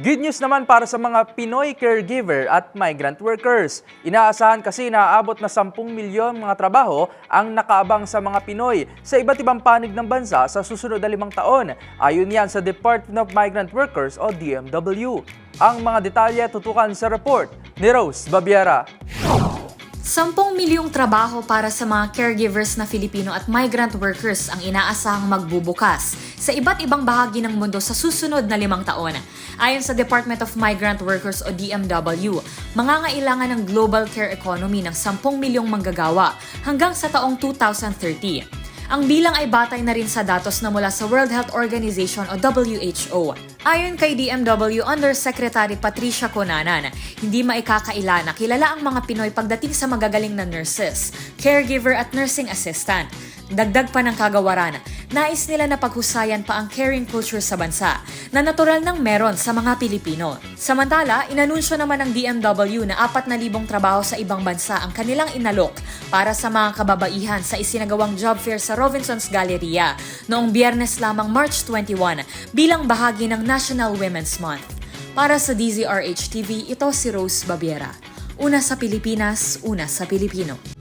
Good news naman para sa mga Pinoy caregiver at migrant workers. Inaasahan kasi na aabot na 10 milyon mga trabaho ang nakaabang sa mga Pinoy sa iba't ibang panig ng bansa sa susunod na 5 taon. Ayon yan sa Department of Migrant Workers o DMW. Ang mga detalye tutukan sa report ni Rose Babiera. 10 milyong trabaho para sa mga caregivers na Filipino at migrant workers ang inaasahang magbubukas sa iba't ibang bahagi ng mundo sa susunod na 5 taon. Ayon sa Department of Migrant Workers o DMW, mangangailangan ng global care economy ng 10 milyong manggagawa hanggang sa taong 2030. Ang bilang ay batay na rin sa datos na mula sa World Health Organization o WHO. Ayon kay DMW Undersecretary Patricia Conanan, hindi maikakaila na kilala ang mga Pinoy pagdating sa magagaling na nurses, caregiver at nursing assistant. Dagdag pa ng kagawaran, nais nila na paghusayan pa ang caring culture sa bansa na natural nang meron sa mga Pilipino. Samantala, inanunsyo naman ng DMW na 4,000 trabaho sa ibang bansa ang kanilang inalok para sa mga kababaihan sa isinagawang job fair sa Robinson's Galleria noong Biyernes lamang March 21 bilang bahagi ng National Women's Month. Para sa DZRH TV, ito si Rose Babiera. Una sa Pilipinas, una sa Pilipino.